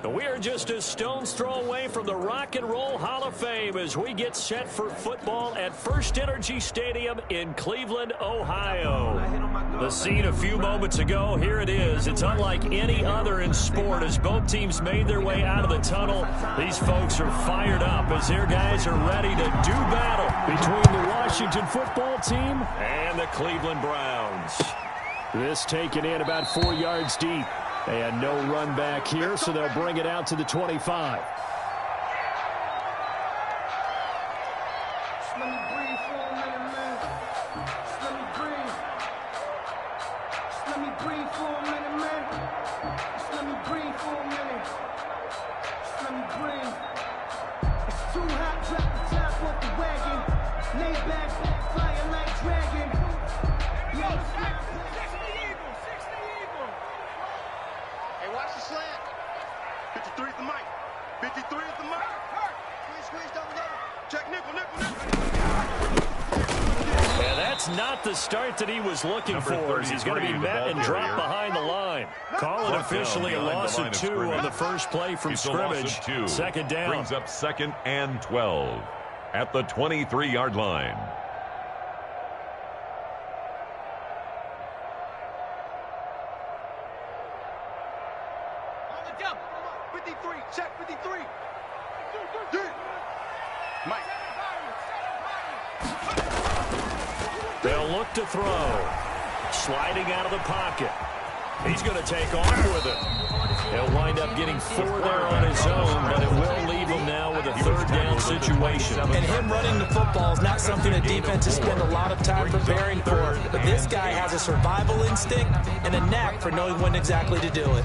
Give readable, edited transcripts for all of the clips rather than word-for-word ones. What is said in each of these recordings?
We are just a stone's throw away from the Rock and Roll Hall of Fame as we get set for football at First Energy Stadium in Cleveland, Ohio. The scene a few moments ago, here it is. It's unlike any other in sport as both teams made their way out of the tunnel. These folks are fired up as their guys are ready to do battle between the Washington football team and the Cleveland Browns. This taken in about 4 yards deep. They had no run back here, so they'll bring it out to the 25. Not the start that he was looking for. He's going to be met and dropped behind the line. Call it officially a loss of 2 on the first play from scrimmage. Second down. Brings up 2nd and 12 at the 23-yard line. On the jump. 53. Check 53. Mike. They'll look to throw. Sliding out of the pocket. He's going to take off with it. He'll wind up getting 4 there on his own, but it will leave him now with a 3rd down situation. And him running the football is not something that defenses spend a lot of time preparing for. But this guy has a survival instinct and a knack for knowing when exactly to do it.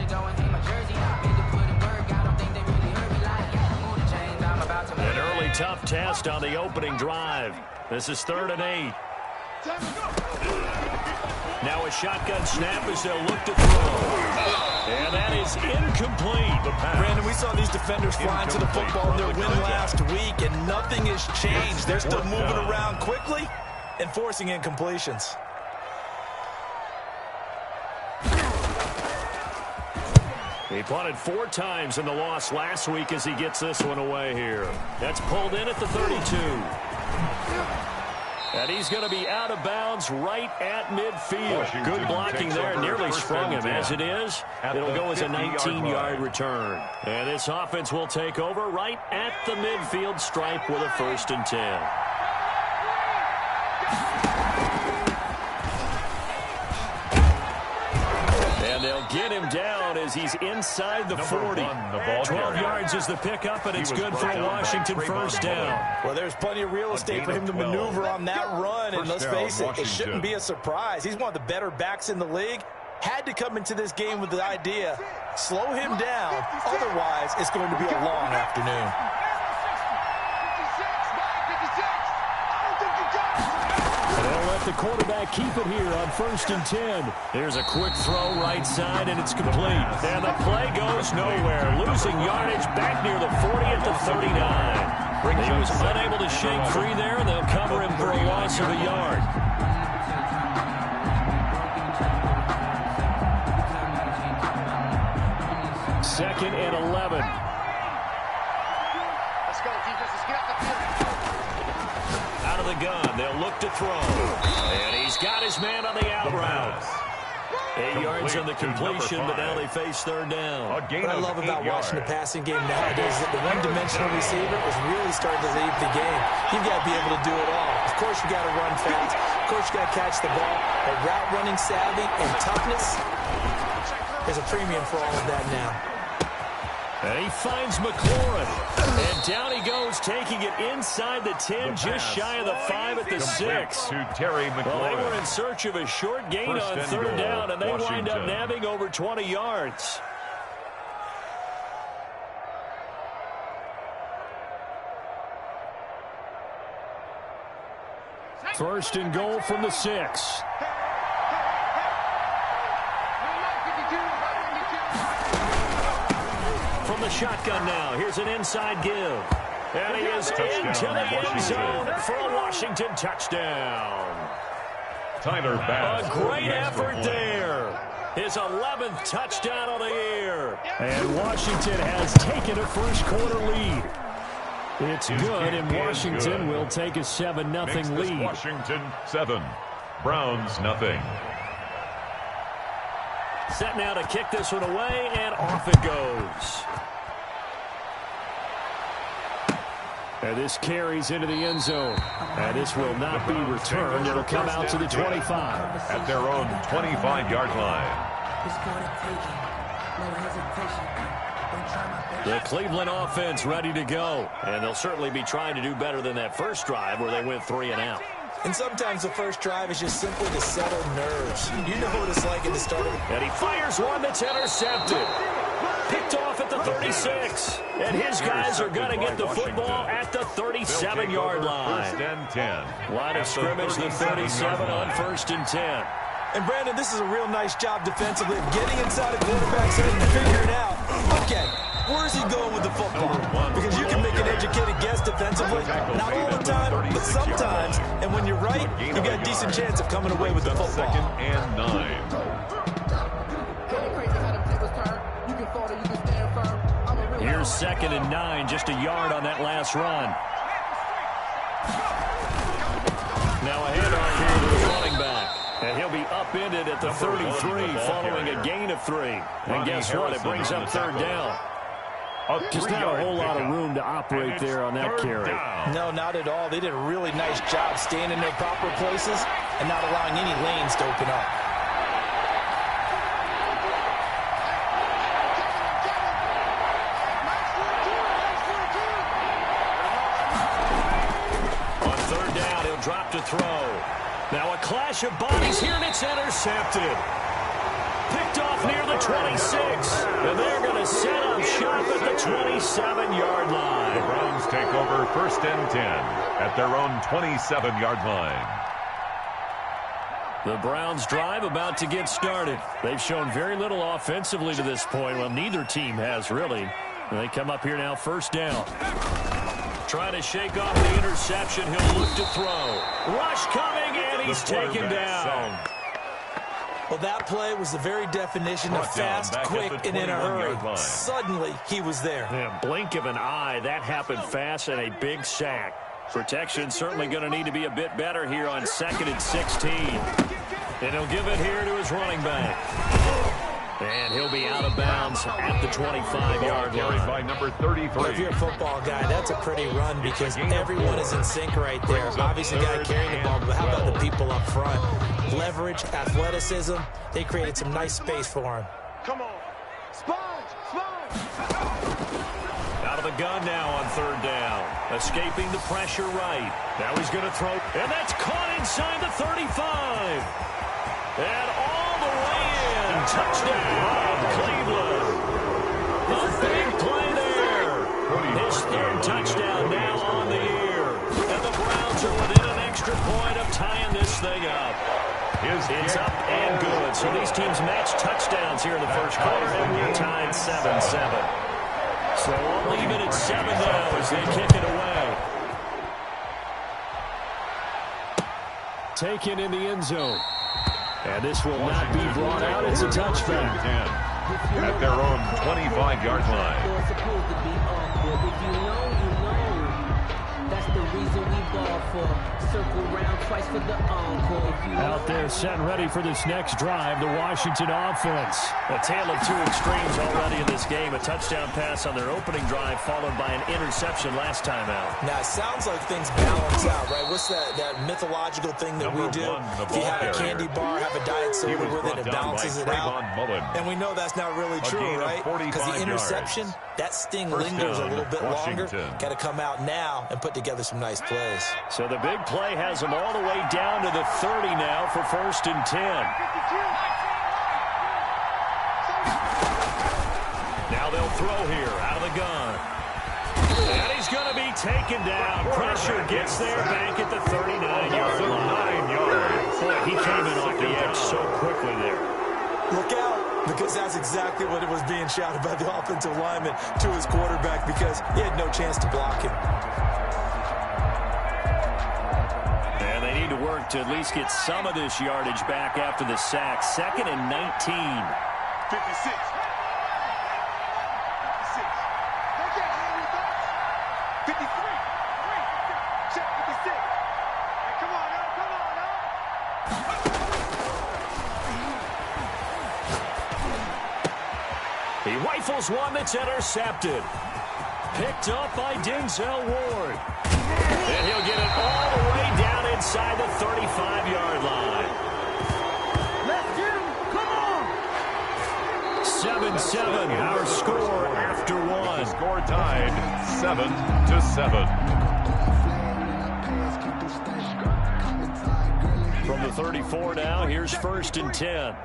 An early tough test on the opening drive. This is 3rd and 8. Now a shotgun snap as they'll look to throw. And that is incomplete. Brandon, we saw these defenders flying to the football in their win last week, and nothing has changed. They're still moving around quickly and forcing incompletions. He punted 4 times in the loss last week as he gets this one away here. That's pulled in at the 32. And he's going to be out of bounds right at midfield. Washington Good blocking there. Nearly sprung him. As it is, it'll go as a 19-yard return. And this offense will take over right at the midfield stripe with a 1st and 10. And they'll get him down as he's inside the 40. 12 yards is the pickup, and it's good for a Washington 1st down. Well, there's plenty of real estate for him to maneuver on that run, and let's face it, it shouldn't be a surprise. He's one of the better backs in the league. Had to come into this game with the idea, slow him down, otherwise it's going to be a long afternoon. They'll let the quarterback keep it here on 1st and 10. There's a quick throw right side, and it's complete. And the play goes nowhere. Losing yardage back near the 40 at the 39. He was unable to shake free there, and they'll cover him for a loss of a yard. Second and 11. Let's go, defense. Let's get out the field. Out of the gun, they'll look to throw. And he's got his man on the out route. 8 yards on the completion, but now they face 3rd down. What I love about watching the passing game nowadays is that the one-dimensional receiver is really starting to leave the game. You've got to be able to do it all. Of course, you got to run fast. Of course, you got to catch the ball. But route running savvy and toughness, there's a premium for all of that now. And he finds McLaurin. And down he goes, taking it inside the 10, just shy of the 5 at the 6. To Terry McLaurin. Well, they were in search of a short gain on 3rd down, and they wind up nabbing over 20 yards. First and goal from the 6. From the shotgun now, here's an inside give. And he is into the end zone for a Washington touchdown. Tyler Bass. A great effort there. His 11th touchdown of the year. And Washington has taken a first-quarter lead. It's good, and Washington will take a 7-0 lead. Washington 7, Browns 0. Set now to kick this one away, and off it goes. And this carries into the end zone. And this will not be returned. It'll come out to the 25. At their own 25-yard line. The Cleveland offense ready to go. And they'll certainly be trying to do better than that first drive where they went 3 and out. And sometimes the first drive is just simply to settle nerves. You know what it's like in the start of it. And he fires one that's intercepted. Picked off at the 36. And his guys are going to get the football at the 37-yard line. First and 10. Line of scrimmage, the 37 on 1st and 10. And, Brandon, this is a real nice job defensively of getting inside a quarterback's head and figuring out, okay, where's he going with the football? Because you can make an educated guess defensively. Not all the time, but sometimes. And when you're right, you got a decent chance of coming away with the football. 2nd and 9. Here's 2nd and 9, just a yard on that last run. Now a handoff here to the running back. And he'll be upended at the 33 following a gain of 3. And guess what? It brings up 3rd down. Just not a whole lot of room to operate there on that carry. No, not at all. They did a really nice job staying in their proper places and not allowing any lanes to open up. On 3rd down, he'll drop to throw. Now a clash of bodies here, and it's intercepted. Picked off near the 26. And they're going to set up shop at the 27-yard line. The Browns take over 1st and 10 at their own 27-yard line. The Browns drive about to get started. They've shown very little offensively to this point. Well, neither team has really. And they come up here now 1st down. Trying to shake off the interception. He'll look to throw. Rush coming, and he's taken down. Well, that play was the very definition of fast, quick, and in a hurry. Suddenly, he was there. Yeah, blink of an eye. That happened fast and a big sack. Protection certainly going to need to be a bit better here on 2nd and 16. And he'll give it here to his running back. And he'll be out of bounds at the 25-yard line. By number 33. Well, if you're a football guy, that's a pretty run because everyone is in sync right there. Obviously, the guy carrying the ball, but how about the people up front? Leverage, athleticism, they created some nice space for him. Come on. Sponge! Out of the gun now on 3rd down. Escaping the pressure right. Now he's going to throw. And that's caught inside the 35. And all the way in. Touchdown, Cleveland. A big play there. His 3rd touchdown now on the year. And the Browns are within an extra point of tying this thing up. It's up and good. So these teams match touchdowns here in the first quarter, and we're tied 7-7. So we'll leave it at 7 now as they kick it away. Taken in the end zone. And this will not be brought out. It's a touchback. At their own 25-yard line. That's the reason we ball for. Circle round twice for the encore. Out there set and ready for this next drive, the Washington offense. A tale of two extremes already in this game. A touchdown pass on their opening drive followed by an interception last time out. Now, it sounds like things balance out, right? What's that mythological thing that we do? If you have a candy bar, have a diet soda with it, it balances it out. And we know that's not really true, right? Because the interception, that sting lingers a little bit longer. Got to come out now and put together some nice plays. So the big play has them all the way down to the 30 now for 1st and 10. Now they'll throw here out of the gun. And he's going to be taken down. Pressure gets there back at the 39-yard line. Boy, he came in off the edge so quickly there. Look out, because that's exactly what it was being shouted by the offensive lineman to his quarterback because he had no chance to block him. And they need to work work to at least get some of this yardage back after the sack. 2nd and 19. 56. 53. Check 56. Hey, come on now, come on now. He rifles one that's intercepted. Picked up by Denzel Ward. And he'll get it all the way down inside the 35-yard line. Let's get him. Come on. 7-7, our score after one. Score tied 7-7. From the 34 now, here's 1st and 10.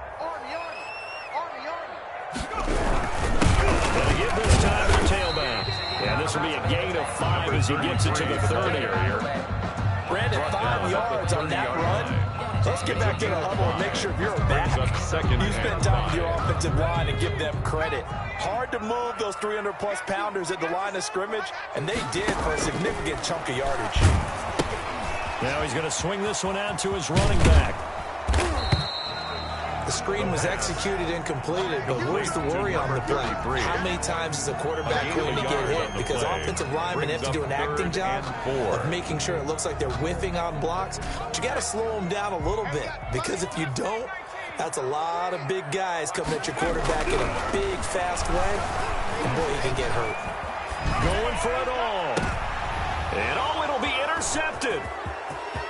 And again this time the tailback. Yeah, this will be a gain of 5 as he gets it to the 30 area. Brandon, 5 yards on that run. Let's get back in the huddle and make sure if you're a back, you spend time with your offensive line and give them credit. Hard to move those 300-plus pounders at the line of scrimmage, and they did for a significant chunk of yardage. Now he's going to swing this one out to his running back. The screen was executed and completed, but where's the worry on the play? How many times is a quarterback going to get hit? Because offensive linemen have to do an acting job of making sure it looks like they're whiffing on blocks. But you got to slow them down a little bit, because if you don't, that's a lot of big guys coming at your quarterback in a big, fast way. And boy, he can get hurt. Going for it all. And it'll be intercepted.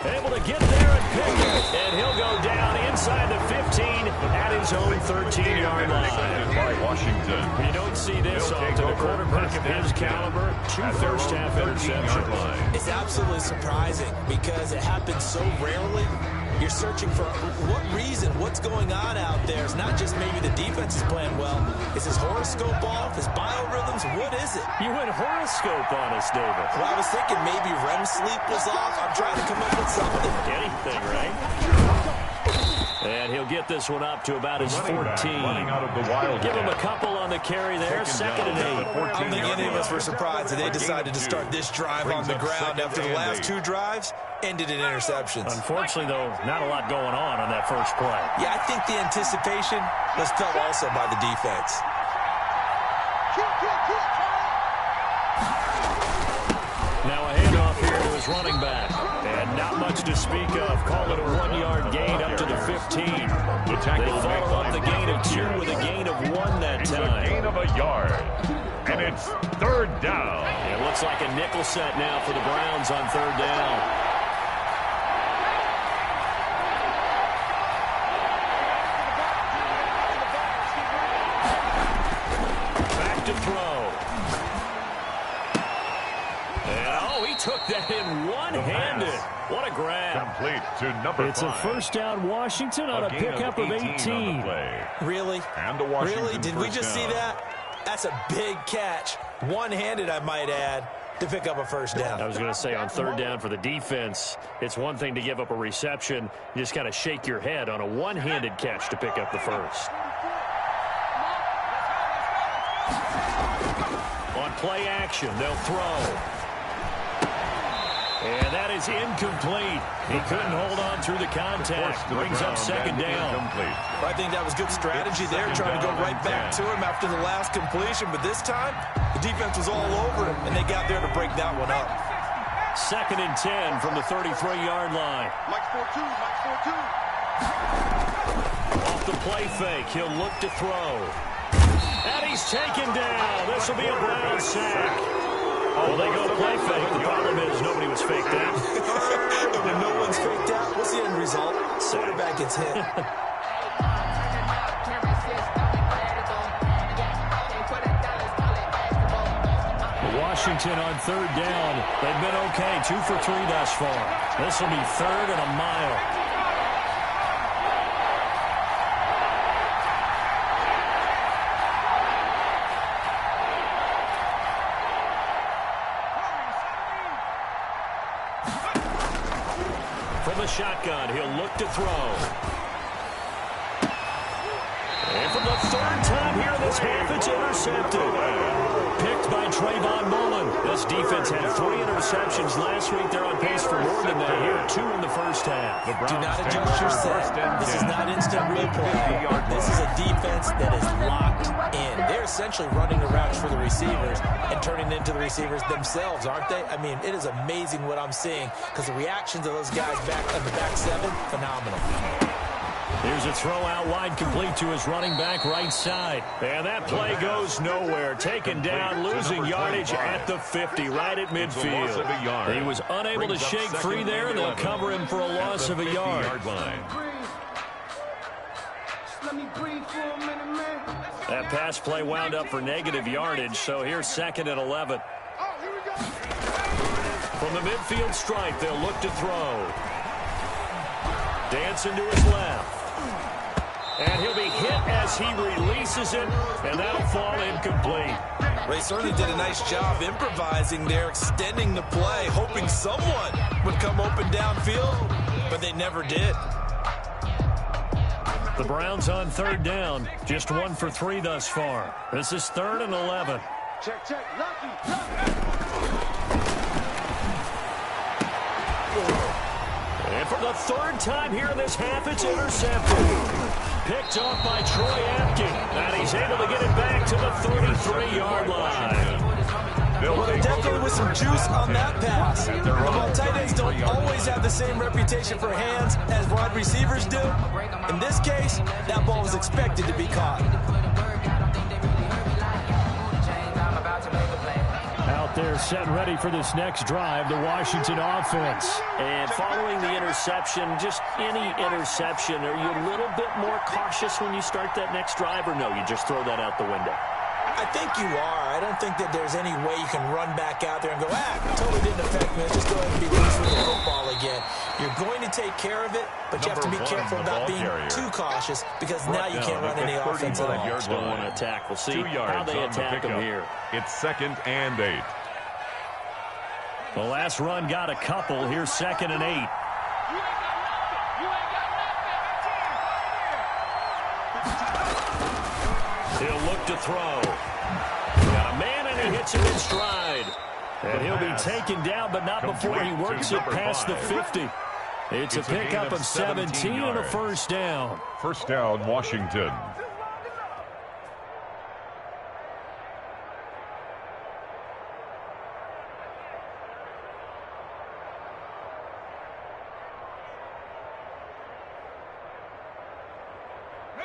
Able to get there and pick it. And he'll go down inside the 15 at his own 13-yard line. By Washington. You don't see this often. A quarterback of his caliber, 2 first-half interceptions. It's absolutely surprising because it happens so rarely. You're searching for what reason, what's going on out there. It's not just maybe the defense is playing well. Is his horoscope off? His biorhythms? What is it? You went horoscope on us, David. Well, I was thinking maybe REM sleep was off. I'm trying to come up with something. Anything, right? And he'll get this one up to about his 14. Out of the wild Give him a couple on the carry there. 2nd and 8. I don't think any of us were surprised that they decided to start this drive on the ground after the last 2 drives ended in interceptions. Unfortunately, though, not a lot going on that first play. Yeah, I think the anticipation was felt also by the defense. Now a handoff here to his running back. And not much to speak of. Call it a 1-yard gain up to the 15. They follow up the gain of 2 with a gain of 1 that time. A gain of a yard. And it's 3rd down. It looks like a nickel set now for the Browns on 3rd down. Back to throw. Took that in one-handed. What a grab. Complete to number 5. It's a first down Washington on a pickup of 18. Really? And the Washington really? Did we just see down. that? That's a big catch. One-handed, I might add, to pick up a first down. I was going to say on 3rd down for the defense, it's one thing to give up a reception. You just got to shake your head on a one-handed catch to pick up the first. On play action, they'll throw. And that is incomplete. He couldn't hold on through the contact. Brings up 2nd down. I think that was good strategy there, trying to go right back to him after the last completion. But this time, the defense was all over him, and they got there to break that one up. 2nd and 10 from the 33-yard line. Mike's 4-2. Mike's 4-2. Off the play fake, he'll look to throw. And he's taken down. This will be a Brown sack. Well, they go to play fake. The problem is nobody was faked out. When no one's faked out, what's the end result? Quarterback gets hit. Washington on 3rd down. They've been okay. 2 for 3 thus far. This will be 3rd and a mile. From the shotgun, he'll look to throw. And from the 3rd time here this half, it's intercepted. Picked by Trayvon Mullen. This defense had 3 interceptions last week. They're on pace for more than that here. 2 in the first half. Do not adjust your set. This is not instant replay. This is a defense that is locked in. They're essentially running the routes for the receivers and turning into the receivers themselves, aren't they? I mean, it is amazing what I'm seeing because the reactions of those guys back on the back seven, phenomenal. Here's a throw out wide, complete to his running back right side. And that play goes nowhere. Taken down, losing yardage at the 50, right at midfield. He was unable to shake free there, and they'll cover him for a loss of a yard. That pass play wound up for negative yardage, so here's 2nd and 11. From the midfield stripe, they'll look to throw. Dancing to his left. And he'll be hit as he releases it, and that'll fall incomplete. They certainly did a nice job improvising there, extending the play, hoping someone would come open downfield, but they never did. The Browns on 3rd down, just 1 for 3 thus far. This is 3rd and 11. Check, lucky. And for the 3rd time here in this half, it's intercepted. Picked off by Troy Apke, and he's able to get it back to the 33-yard line. Well, there definitely was some juice on that pass. While tight ends don't always have the same reputation for hands as wide receivers do, in this case, that ball was expected to be caught. Out there set and ready for this next drive, the Washington offense. And following the interception, just any interception, are you a little bit more cautious when you start that next drive, or no, you just throw that out the window? I think you are. I don't think that there's any way you can run back out there and go, totally didn't affect me. Let's just go ahead and be loose with the football again. You're going to take care of it, but you have to be careful about being too cautious because now you can't run any offense at all. Still want to attack. We'll see how they attack him here. It's 2nd and 8. The last run got a couple. Here's 2nd and 8. He'll look to throw. Got a man, and he hits him in stride. And he'll be taken down, but not before he works it past the 50. It's a pickup of 17 and a 1st down. 1st down, Washington.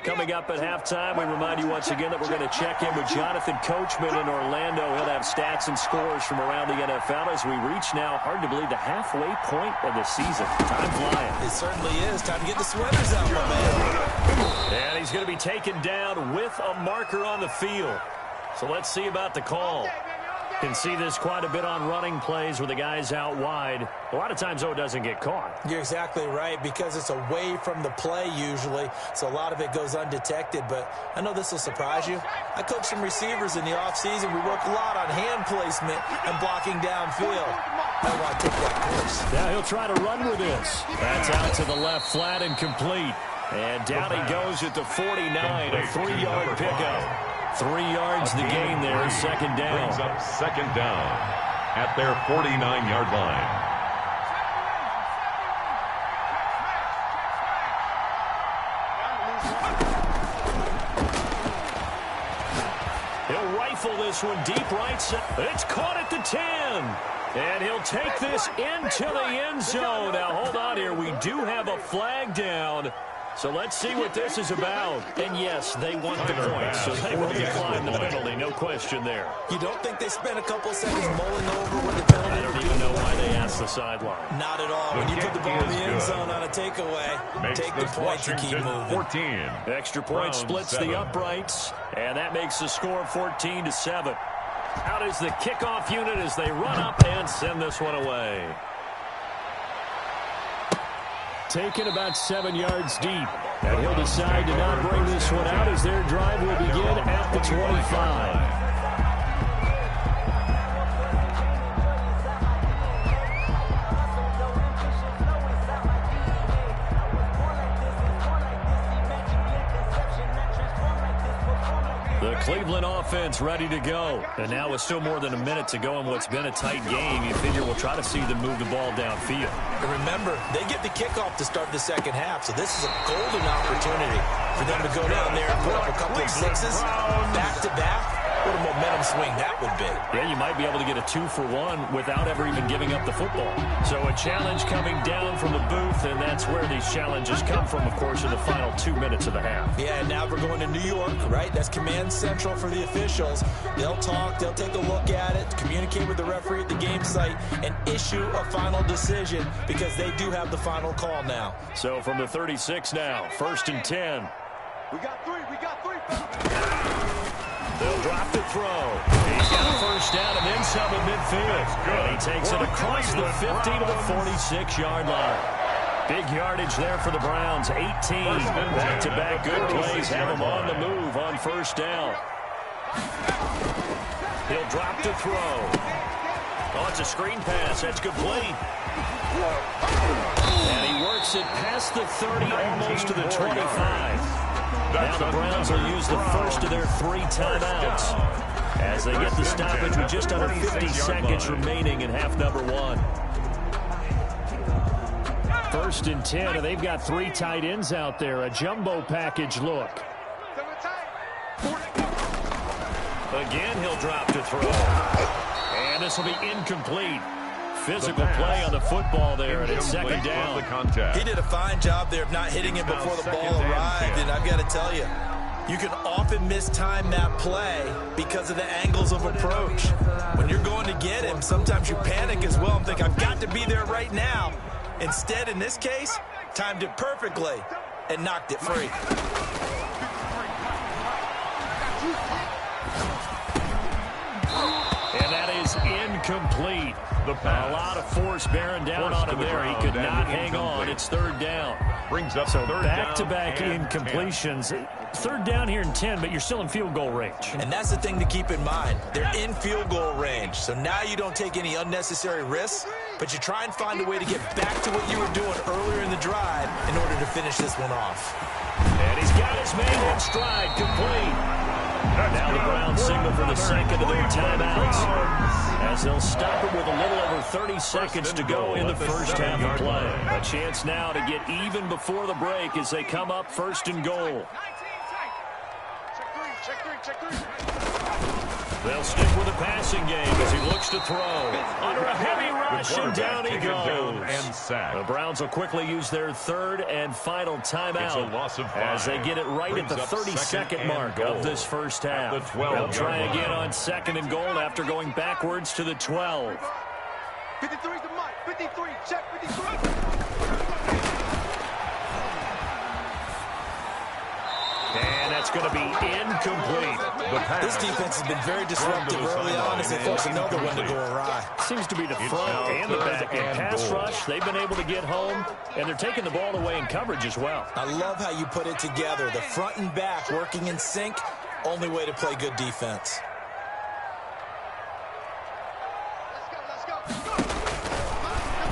Coming up at halftime, we remind you once again that we're going to check in with Jonathan Coachman in Orlando. He'll have stats and scores from around the NFL as we reach now, hard to believe, the halfway point of the season. Time flying. It certainly is. Time to get the sweaters out, my man. And he's going to be taken down with a marker on the field. So let's see about the call. Can see this quite a bit on running plays with the guys out wide. A lot of times, though, it doesn't get caught. You're exactly right because it's away from the play usually, so a lot of it goes undetected. But I know this will surprise you. I coach some receivers in the offseason. We work a lot on hand placement and blocking downfield. I want to take that course. Now he'll try to run with this. That's out to the left, flat and complete. And down he goes at the 49, a 3-yard pickup. 3 yards the gain there, 2nd down. Brings up 2nd down at their 49-yard line. He'll rifle this one deep right side. It's caught at the 10. And he'll take this into the end zone. Now, hold on here. We do have a flag down. So let's see what this is about. And yes, they want the points, so they will decline the penalty, no question there. You don't think they spent a couple seconds mulling over what the penalty? I don't even know why they asked the sideline. Not at all. When you put the ball in the end zone on a takeaway, take the points and keep moving. 14. Extra point splits the uprights, and that makes the score 14-7. Out is the kickoff unit as they run up and send this one away. Taken about 7 yards deep. And he'll decide to not bring this one out as their drive will begin at the 25. The Cleveland offense ready to go. And now with still more than a minute to go in what's been a tight game, you figure we'll try to see them move the ball downfield. And remember, they get the kickoff to start the second half, so this is a golden opportunity for them to go down there and put up a couple of sixes back-to-back. What a momentum swing that would be. Yeah, you might be able to get a 2-for-1 without ever even giving up the football. So a challenge coming down from the booth, and that's where these challenges come from, of course, in the final 2 minutes of the half. Yeah, and now we're going to New York, right? That's command central for the officials. They'll talk, they'll take a look at it, communicate with the referee at the game site, and issue a final decision because they do have the final call now. So from the 36 now, 1st and 10. We got three. They'll drop the throw. He's got a first down and then some at midfield. And he takes it across the 50 to the 46-yard line. Big yardage there for the Browns. 18. Back-to-back good plays have them on the move on first down. He'll drop to throw. Oh, it's a screen pass. That's complete. And he works it past the 30, almost to the 25. Now the Browns will use the first of their 3 timeouts as they get the stoppage with just under 50 seconds remaining in half number 1. 1st and 10, and they've got 3 tight ends out there. A jumbo package look. Again, he'll drop to throw. And this will be incomplete. Physical play on the football there, and it's second down. He did a fine job there of not hitting him before the ball arrived, and I've got to tell you, you can often mistime that play because of the angles of approach. When you're going to get him, sometimes you panic as well and think, I've got to be there right now. Instead, in this case, timed it perfectly and knocked it free. And that is incomplete. A lot of force bearing down on him there. He could not hang on. It's 3rd down. Brings up so third back-to-back down incompletions. 3rd down here in 10, but you're still in field goal range. And that's the thing to keep in mind. They're in field goal range. So now you don't take any unnecessary risks, but you try and find a way to get back to what you were doing earlier in the drive in order to finish this one off. And he's got his man in stride, complete. Now the Browns signal for the second of their timeouts as they'll stop it with a little over 30 seconds to go in the first half of play. A chance now to get even before the break as they come up 1st and goal. Check three. They'll stick with the passing game as he looks to throw. Under a heavy rush, and down he goes. The Browns will quickly use their 3rd and final timeout as they get it right at the 32nd mark of this first half. They'll try again on 2nd and goal after going backwards to the 12. 53's the mark. 53. Check 53. And that's going to be incomplete. This defense has been very disruptive early on as they force another one to go awry. Seems to be the front and the back end pass rush. They've been able to get home, and they're taking the ball away in coverage as well. I love how you put it together. The front and back working in sync. Only way to play good defense. Let's go.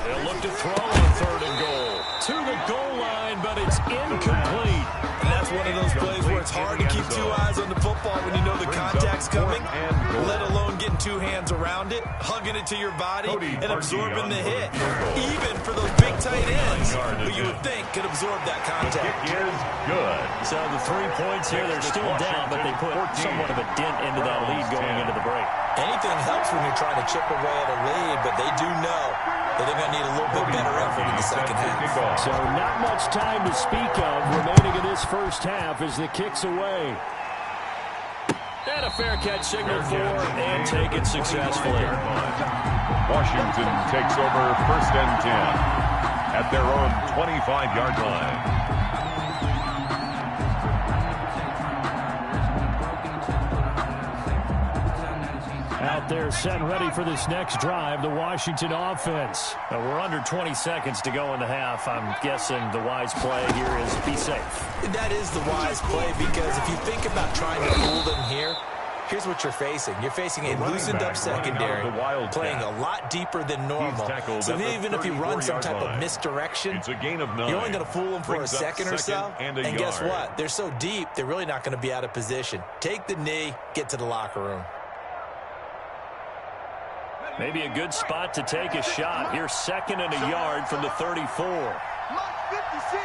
They'll look to throw on 3rd and goal. To the goal line, but it's incomplete. And that's one of those plays where it's hard to keep 2 eyes on the football when you know the contact's coming, let alone getting 2 hands around it, hugging it to your body, and absorbing the hit. Even for those big tight ends who you would think could absorb that contact. Is good. So the 3 points here, they're still down, but they put somewhat of a dent into that lead going into the break. Anything helps when you're trying to chip away at a lead, but they do know that they're going to need a little bit better effort in the second half. So not much time to speak of remaining in this first half as the kick's away. And a fair catch signal for and taken successfully. Washington takes over 1st and 10 at their own 25-yard line. Out there set and ready for this next drive, the Washington offense. We're under 20 seconds to go in the half. I'm guessing the wise play here is be safe. That is the wise play because if you think about trying to fool them here, here's what you're facing. You're facing a loosened-up secondary, playing a lot deeper than normal. So even if you run some type of misdirection, you're only going to fool them for a second or so. And guess what? They're so deep, they're really not going to be out of position. Take the knee, get to the locker room. Maybe a good spot to take a shot. Here's 2nd and a yard from the 34. Mark 56.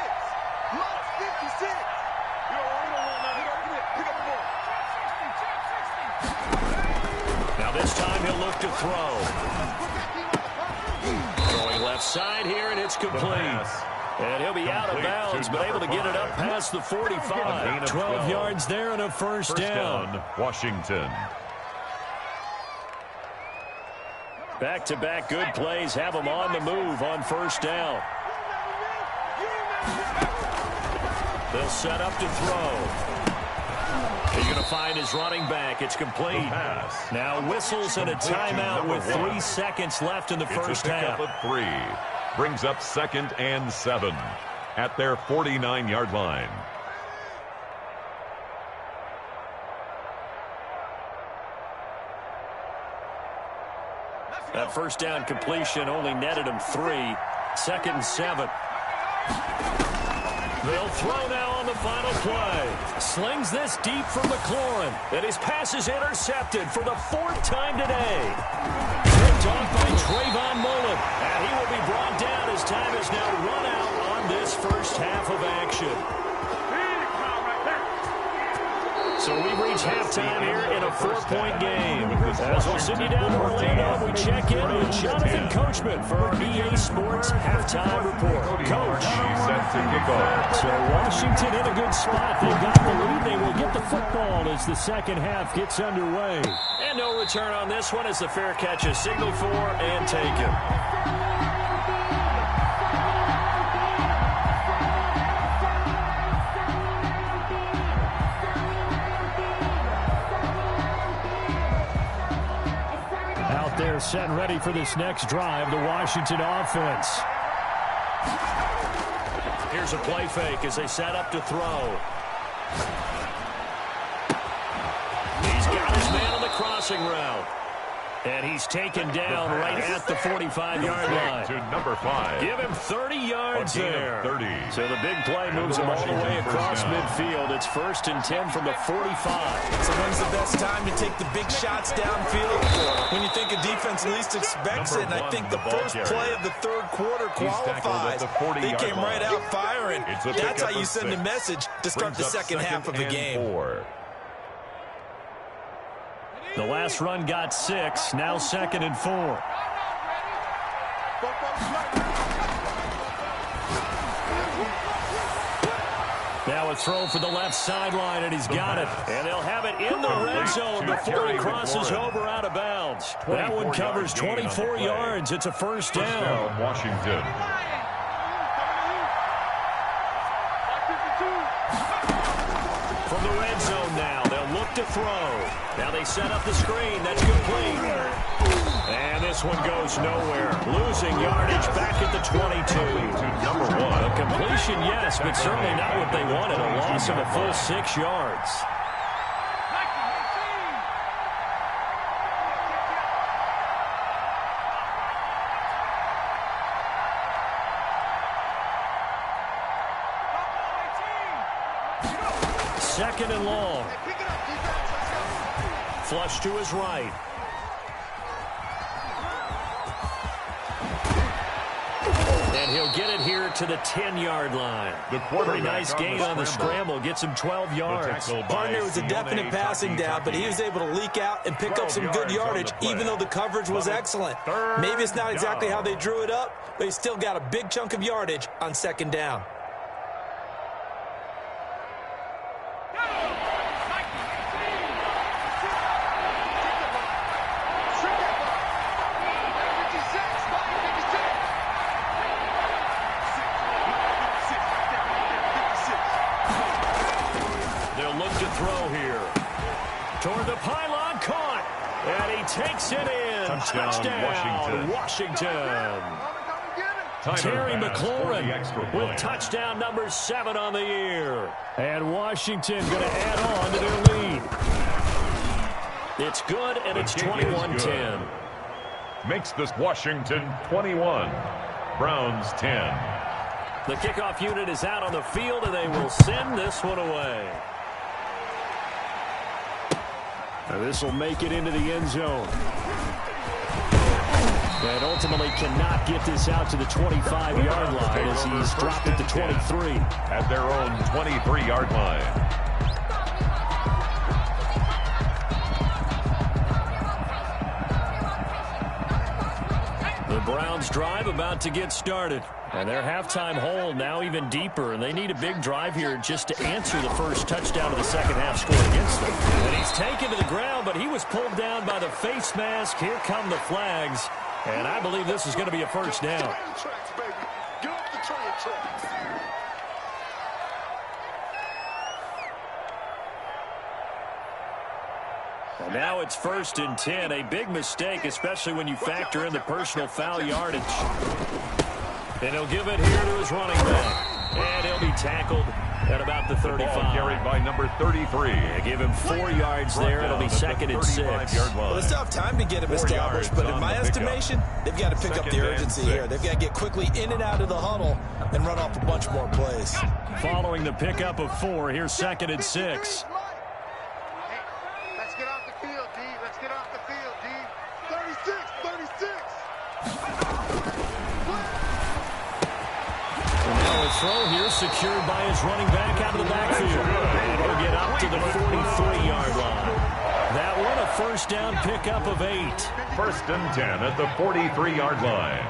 Mark 56. Now this time he'll look to throw. Throwing left side here, and it's complete. And he'll be out of bounds, but able to get it up past the 45. 12 yards there and a first down. Washington. Back-to-back good plays have them on the move on first down. They'll set up to throw. He's going to find his running back. It's complete. Now whistles and a timeout with 3 seconds left in the first half. Of 3. Brings up 2nd and 7 at their 49-yard line. That first down completion only netted him 3. 2nd and 7. They'll throw now on the final play. Slings this deep from McLaurin. And his pass is intercepted for the 4th time today. Picked off by Trayvon Mullen. And he will be brought down as time is now run out on this first half of action. So we've reached halftime here in a 4-point game. As we'll send you down to Orlando, we check in with Jonathan Coachman for our EA Sports Halftime Report. Coach. Set to kick off. So Washington in a good spot. They've got the lead. They will get the football as the second half gets underway. And no return on this one as the fair catch is signaled for and taken. They're set and ready for this next drive, the Washington offense. Here's a play fake as they set up to throw. He's got his man on the crossing route. And he's taken down right at the 45-yard line. To number 5. Give him 30 yards there. 30. So the big play moves him all the way across midfield. It's 1st and 10 from the 45. So when's the best time to take the big shots downfield? When you think a defense least expects it, and I think the first play of the 3rd quarter qualifies. They came right out firing. That's how you send a message to start the second half of the game. 4. The last run got 6. Now 2nd and 4. Now a throw for the left sideline, and he's got it. And they'll have it in the red zone before he crosses over out of bounds. That one covers 24 yards. It's a first down. Washington. From the red zone now, they'll look to throw. Now they set up the screen. That's complete. And this one goes nowhere. Losing yardage back at the 22. To number 1. A completion, yes, but certainly not what they wanted. A loss of a full 6 yards. Second and long. Flush to his right. And he'll get it here to the 10-yard line. Pretty nice gain on the scramble. Gets him 12 yards. Partner was a definite passing down, but he was able to leak out and pick up some good yardage, even though the coverage was excellent. Maybe it's not exactly how they drew it up, but he still got a big chunk of yardage on 2nd down. Toward the pylon, caught, and he takes it in. Touchdown, Washington. Terry McLaurin with touchdown number 7 on the year. And Washington going to add on to their lead. It's good, and it's 21-10. Makes this Washington 21, Browns 10. The kickoff unit is out on the field, and they will send this one away. This will make it into the end zone. And ultimately cannot get this out to the 25-yard line as he's dropped it to 23. At their own 23-yard line. The Browns drive about to get started. And their halftime hole now even deeper, and they need a big drive here just to answer the first touchdown of the second half score against them. And he's taken to the ground, but he was pulled down by the face mask. Here come the flags, and I believe this is going to be a first down. And now it's 1st and 10, a big mistake, especially when you factor in the personal foul yardage. And he'll give it here to his running back. And he'll be tackled at about the 35. The ball carried by number 33. Yeah, give him 4 yards there. It'll be 2nd and 6. Well, they still have time to get him established, but in my estimation, they've got to pick up the urgency here. They've got to get quickly in and out of the huddle and run off a bunch more plays. Following the pickup of 4, here's 2nd and 6. Hey, let's get off the field, D. Let's get off the field, D. 36. Now a throw here secured by his running back out of the backfield. And he'll get up to the 43-yard line. That one a first down pickup of 8. 1st and 10 at the 43-yard line.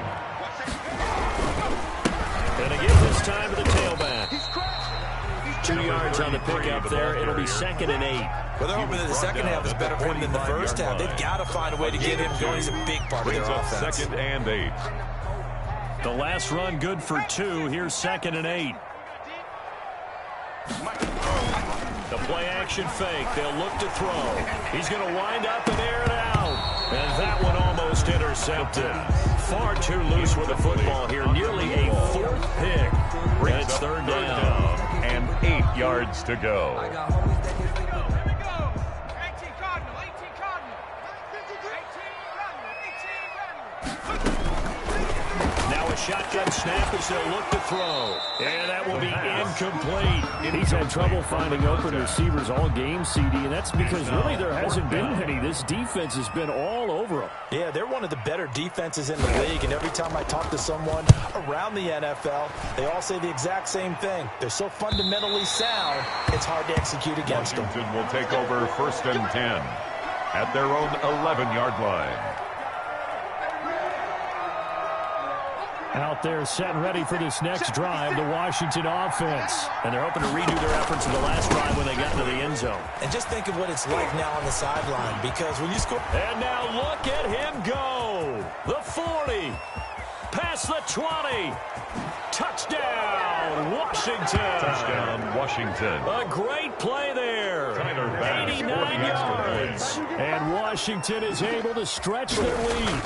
And again this time to the tailback. 2 yards on the pickup there. It'll be 2nd and 8. Well, they're hoping that the second half is better for him than the first half. They've got to find a way to get him going. He's a big part of their offense. 2nd and 8. The last run good for 2. Here's 2nd and 8. The play action fake. They'll look to throw. He's going to wind up and air it out. And that one almost intercepted. Far too loose with the football here. Nearly a 4th pick. And it's 3rd down. And 8 yards to go. Shotgun snap as they'll look to throw. And that will be incomplete. He's had trouble finding open receivers all game, CD, and that's because really there hasn't been any. This defense has been all over them. Yeah, they're one of the better defenses in the league, and every time I talk to someone around the NFL, they all say the exact same thing. They're so fundamentally sound, it's hard to execute against them. Washington will take over 1st and 10 at their own 11-yard line. Out there set and ready for this next drive, the Washington offense. And they're hoping to redo their efforts in the last drive when they got into the end zone. And just think of what it's like now on the sideline, because when you score... And now look at him go. The 40. Past the 20. Touchdown, Washington. Touchdown, Washington. A great play there. 89 yards. And Washington is able to stretch their lead.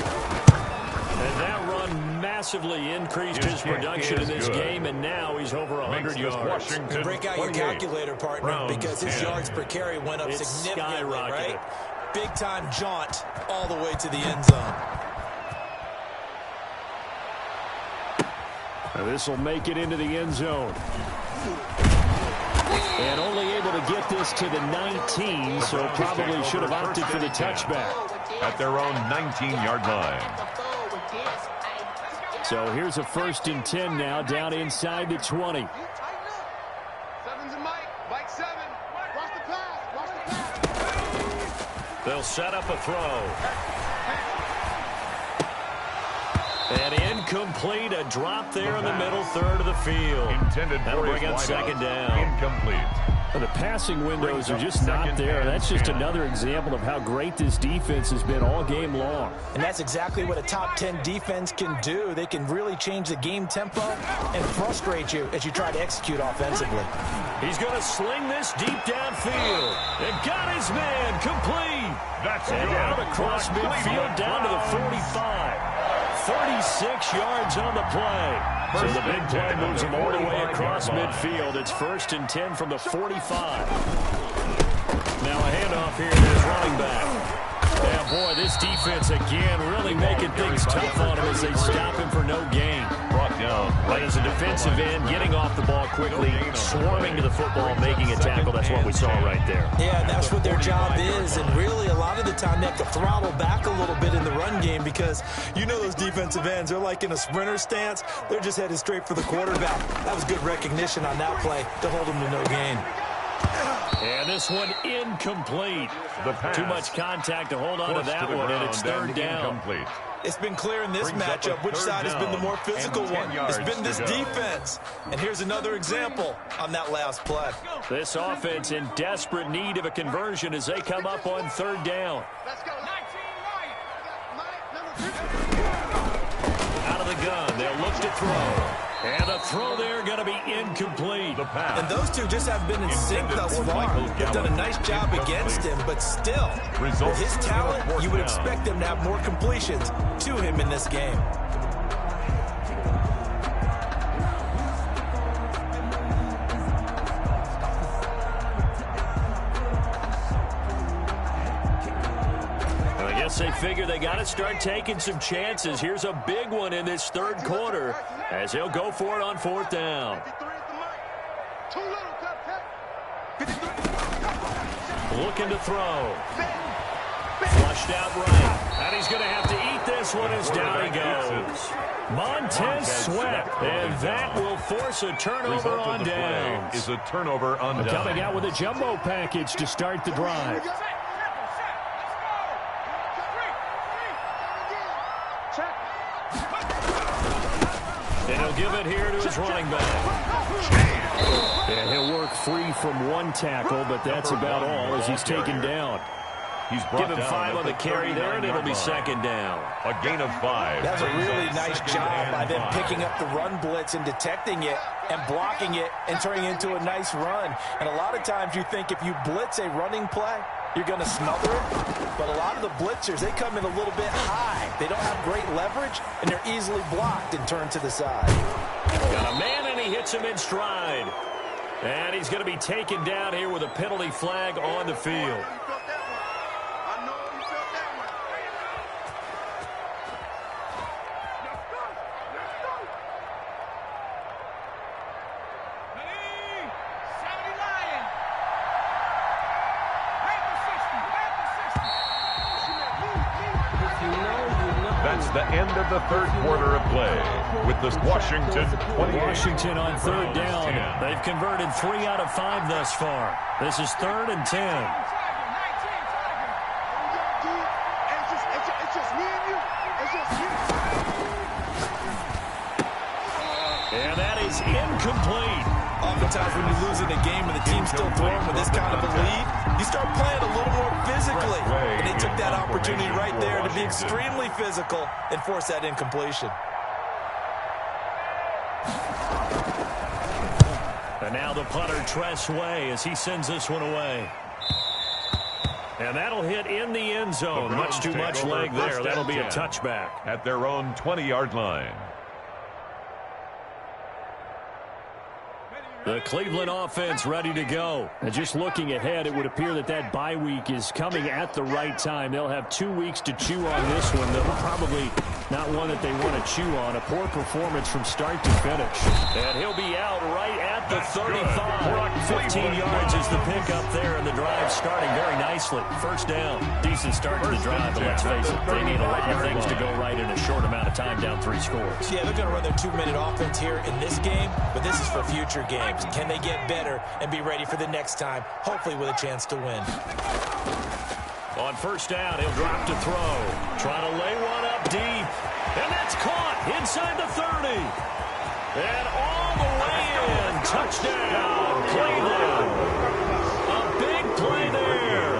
And that run massively increased his production in this game, and now he's over 100 yards. Break out your calculator, partner, because his yards per carry went up significantly, right? Big-time jaunt all the way to the end zone. This will make it into the end zone. And only able to get this to the 19, so probably should have opted for the touchback. At their own 19-yard line. So here's a 1st and 10 now, down inside the 20. 7's a Mike. Mike 7. Watch the pass. Watch the pass. They'll set up a throw. And incomplete, a drop there in the middle third of the field. That'll bring up 2nd down. Incomplete. The passing windows are just not there. That's just another example of how great this defense has been all game long. And that's exactly what a top 10 defense can do. They can really change the game tempo and frustrate you as you try to execute offensively. He's going to sling this deep downfield. And got his man complete. That's and good. out across midfield down to the 45. 36 yards on the play. So the big play moves him all the way across midfield. It's 1st and 10 from the 45. Now a handoff here to his running back. Yeah, boy, this defense again really making things tough on him as they stop him for no gain. Brought down. But as a defensive end, getting off the ball quickly, swarming to the football, making a tackle, that's what we saw right there. Yeah, that's what their job is, and really a lot of the time they have to throttle back a little bit in the run game because you know those defensive ends, they're like in a sprinter stance. They're just headed straight for the quarterback. That was good recognition on that play to hold him to no gain. And this one incomplete. Too much contact to hold on to that one, and it's third down. Incomplete. It's been clear in this matchup which side has been the more physical one. It's been this defense. And here's another example on that last play. This offense in desperate need of a conversion as they come up on third down. Let's go. Out of the gun, they'll look to throw. And the throw there going to be incomplete. The pass. And those two just haven't been in sync thus far. They've done a nice job against him, but still, with his talent, you would expect them to have more completions to him in this game. They figure they got to start taking some chances. Here's a big one in this third quarter as he'll go for it on fourth down. Looking to throw. Flushed out right. And he's going to have to eat this one as down he goes. Montez Sweat, and that will force a turnover on downs. Is a turnover on downs. Coming out with a jumbo package to start the drive. And he'll give it here to his running back. And he'll work free from one tackle, but that's about all as he's taken down. Give him 5 on the carry there, and it'll be second down. A gain of 5. That's a really nice job by them picking up the run blitz and detecting it and blocking it and turning it into a nice run. And a lot of times you think if you blitz a running play, you're going to smother it. But a lot of the blitzers, they come in a little bit high. They don't have great leverage, and they're easily blocked and turned to the side. Got a man, and he hits him in stride. And he's going to be taken down here with a penalty flag on the field. The end of the third quarter of play with the Washington 28. Washington on third down. They've converted 3 out of 5 thus far. This is 3rd and 10. And that is incomplete. Oftentimes when you lose in a game and the team's still throwing with this kind of a lead, you start playing a little more physically. And they took that opportunity right there to be extremely physical and force that incompletion. And now the punter, Tress Way, as he sends this one away. And that'll hit in the end zone. Much too much leg there. That'll be a touchback. At their own 20-yard line. The Cleveland offense ready to go. And just looking ahead, it would appear that that bye week is coming at the right time. They'll have 2 weeks to chew on this one. They'll probably not one that they want to chew on. A poor performance from start to finish. And he'll be out right at the 35. 15 yards is the pickup there, and the drive starting very nicely. First down. Decent start to the drive, but let's face it, they need a lot of things to go right in a short amount of time, down 3 scores. Yeah, they're going to run their 2-minute offense here in this game, but this is for future games. Can they get better and be ready for the next time, hopefully with a chance to win? On first down, he'll drop to throw. Trying to lay one up deep. And that's caught inside the 30. And all the way in. Touchdown, Cleveland. A big play there.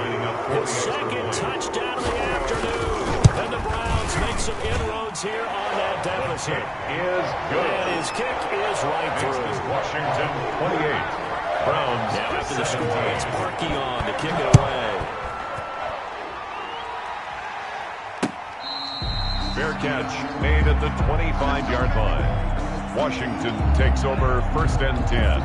His second touchdown of the afternoon. And the Browns make some inroads here on that deficit. Is good. And his kick is right through. Washington 28. Browns. Now after the score, it's Parkey on to kick it away. Fair catch made at the 25-yard line. Washington takes over 1st and 10.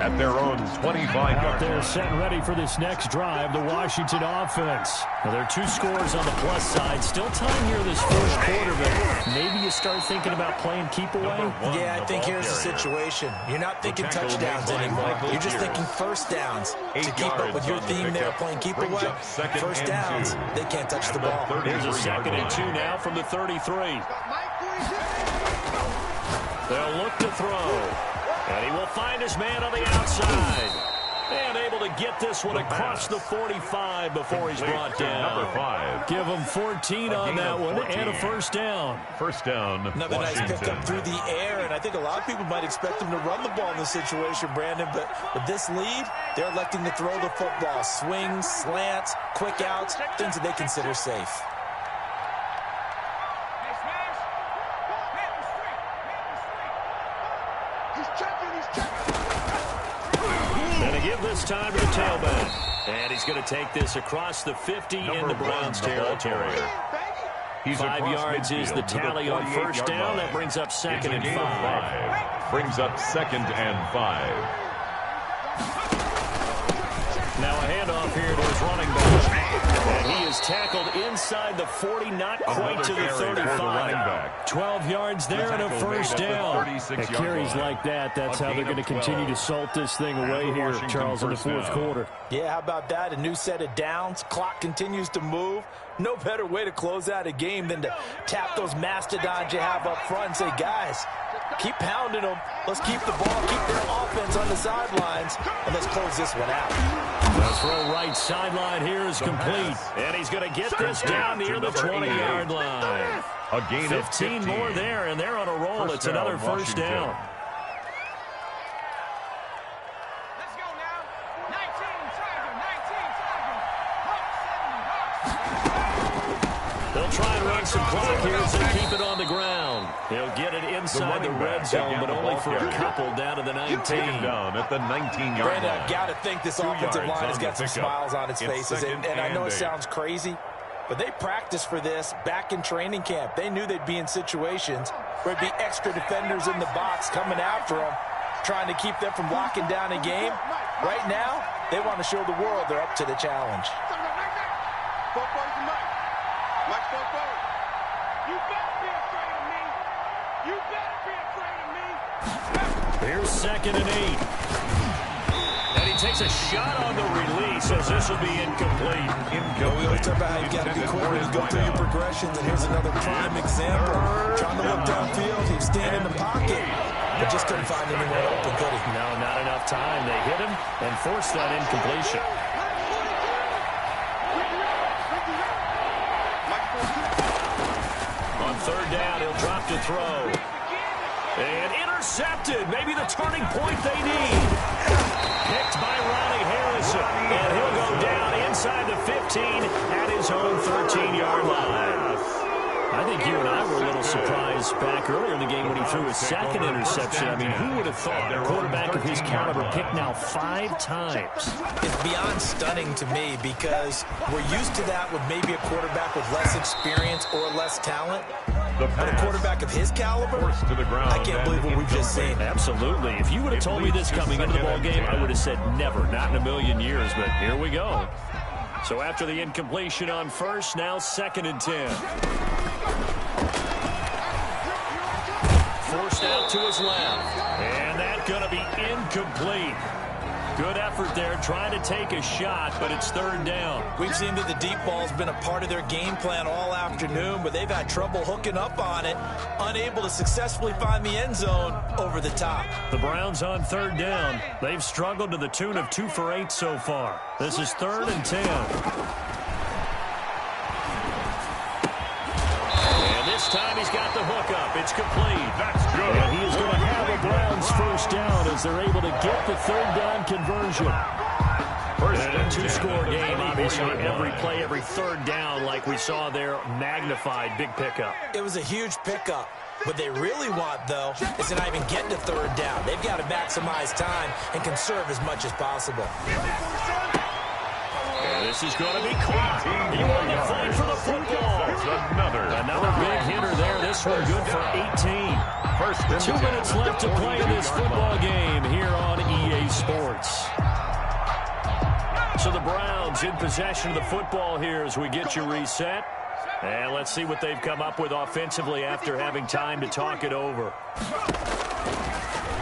at their own 25-yard out there set and ready for this next drive, the Washington offense. Now, there are 2 scores on the plus side. Still time here this first quarter, but maybe you start thinking about playing keep away. Yeah, I think here's the situation. You're not thinking touchdowns anymore. You're just thinking first downs. To keep up with your theme there, playing keep away, first downs, they can't touch the ball. Here's a 2nd and 2 now from the 33. They'll look to throw. And he will find his man on the outside. And able to get this one across the 45 before he's brought down. Number 5. Give him 14 on that one and a first down. First down, Another Washington. nice pickup through the air, and I think a lot of people might expect him to run the ball in this situation, Brandon, but with this lead, they're electing to throw the football. Swings, slants, quick outs, things that they consider safe. This time to the tailback. And he's going to take this across the 50 in the Browns territory. 5 yards is the tally on first down. That brings up 2nd and 5. Brings up 2nd and 5. Now a handoff here to his running back. And he is tackled inside the 40, not quite to the 35. 12 yards there and a first down. And carries like that, that's how they're going to continue to salt this thing away here, Charles, in the 4th quarter. Yeah, how about that? A new set of downs. Clock continues to move. No better way to close out a game than to tap those mastodons you have up front and say, guys, keep pounding them. Let's keep the ball, keep their offense on the sidelines, and let's close this one out. The throw right sideline here is complete. And he's going to get this down near the 20-yard line. A gain 15 more there, and they're on a roll. It's another first down. Let's go now. 19, Charger, 19, Charger. They'll try and run some clock here as they keep it on the ground. He'll get it inside the red zone, but only for a couple down to the 19. Taken down at the 19-yard line. Brandon, I've got to think this offensive line has got some smiles on its faces. And I know it sounds crazy, but they practiced for this back in training camp. They knew they'd be in situations where it'd be extra defenders in the box coming after them, trying to keep them from locking down a game. Right now, they want to show the world they're up to the challenge. You better be afraid of me. You better be afraid of me. Here's 2nd and 8. And he takes a shot on the release as this will be incomplete. We always talk about how you got to be quick when you go through your progressions, and here's another prime example. Trying to look downfield, he was staying in the pocket, but just couldn't find anyone open, could he? No, not enough time. They hit him and forced that incompletion. On 3rd down, he'll drop to throw. And intercepted. Maybe the turning point they need. Picked by Ronnie Harrison. And he'll go down inside the 15 at his own 13-yard line. I think you and I were a little surprised back earlier in the game when he threw his 2nd interception. I mean, who would have thought a quarterback of his caliber picked now 5 times? It's beyond stunning to me because we're used to that with maybe a quarterback with less experience or less talent. But a quarterback of his caliber, I can't believe what we've just seen. Absolutely. If you would have told me this coming into the ball game, I would have said never, not in a million years. But here we go. So after the incompletion on first, now 2nd and 10. Forced out to his left. And that's going to be incomplete. Good effort there, trying to take a shot, but it's 3rd down. We've seen that the deep ball's been a part of their game plan all afternoon, but they've had trouble hooking up on it, unable to successfully find the end zone over the top. The Browns on 3rd down. They've struggled to the tune of 2 for 8 so far. This is 3rd and 10. And this time he's got the hookup. It's complete. That's good. And he is going to have a Browns first down as they're able to get the 3rd down conversion. And a 2-score game, obviously, every play, every 3rd down, like we saw there, magnified, big pickup. It was a huge pickup. What they really want, though, is to not even get to 3rd down. They've got to maximize time and conserve as much as possible. And this is going to be caught. He won the fight for the football. Another big hitter there. This one good for 18. 2 minutes left to play in this football game here on EA Sports. Falcons in possession of the football here as we get you reset. And let's see what they've come up with offensively after having time to talk it over.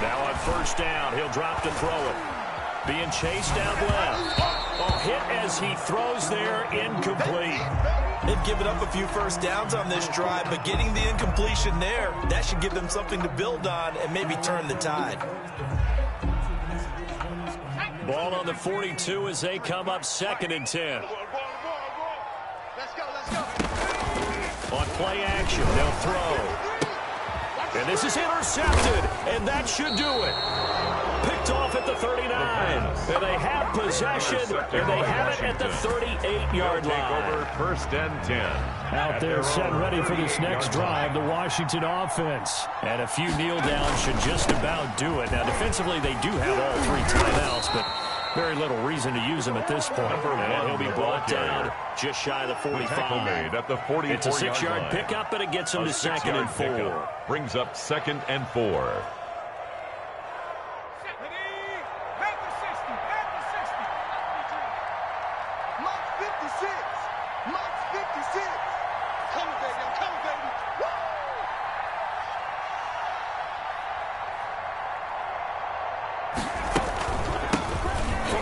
Now on first down, he'll drop to throw it. Being chased out left. A hit as he throws there, incomplete. They've given up a few first downs on this drive, but getting the incompletion there, that should give them something to build on and maybe turn the tide. Ball on the 42 as they come up 2nd and 10. Let's go. On play action, they'll throw. And this is intercepted, and that should do it. Picked off at the 39. And they have possession, and they have it at the 38-yard line. First and 10. Out there set ready for this next drive, the Washington offense. And a few kneel downs should just about do it. Now, defensively, they do have all 3 timeouts, but very little reason to use them at this point. And he'll be brought down just shy of the 45. Made at the 44-yard it's a 6-yard pickup, and it gets them to 2nd and 4. Brings up 2nd and 4.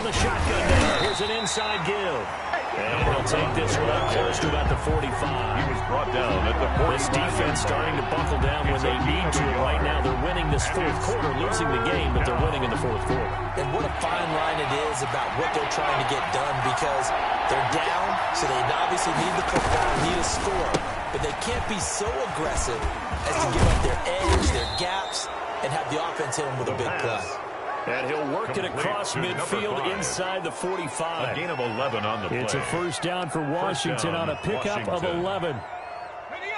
The shotgun there. Here's an inside give. And he'll take this one up close to about the 45. He was brought down at the 45. This defense starting to buckle down when they need to. Right now they're winning this 4th quarter, losing the game, but they're winning in the 4th quarter. And what a fine line it is about what they're trying to get done, because they're down, so they obviously need the football, need a score. But they can't be so aggressive as to give up their edge, their gaps, and have the offense hit them with a big play. And he'll work it across midfield inside the 45. A gain of 11 on the play. It's a first down for Washington on a pickup of 11.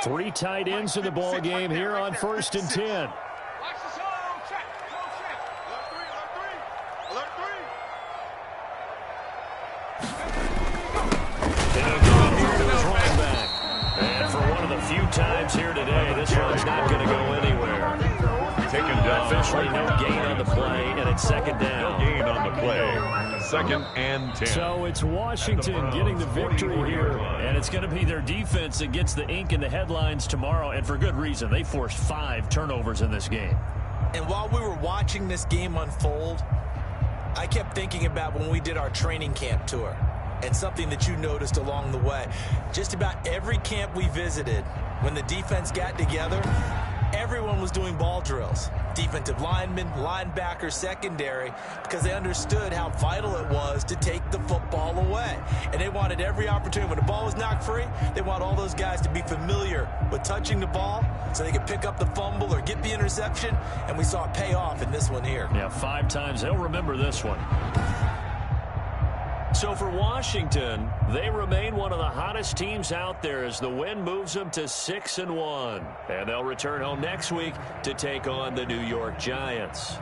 3 tight ends in the ball game here on 1st and 10. And for one of the few times here today, this one's not going to go anywhere. Taken down. Officially no gain on the play, and it's 2nd down. No gain on the play. 2nd and 10. So it's Washington getting the victory here, and it's going to be their defense that gets the ink in the headlines tomorrow, and for good reason. They forced 5 turnovers in this game. And while we were watching this game unfold, I kept thinking about when we did our training camp tour, and something that you noticed along the way. Just about every camp we visited, when the defense got together, everyone was doing ball drills. Defensive linemen, linebackers, secondary, because they understood how vital it was to take the football away. And they wanted every opportunity. When the ball was knocked free, they want all those guys to be familiar with touching the ball so they could pick up the fumble or get the interception. And we saw it pay off in this one here. Yeah, 5 times. They'll remember this one. So for Washington, they remain one of the hottest teams out there as the win moves them to 6-1. And they'll return home next week to take on the New York Giants.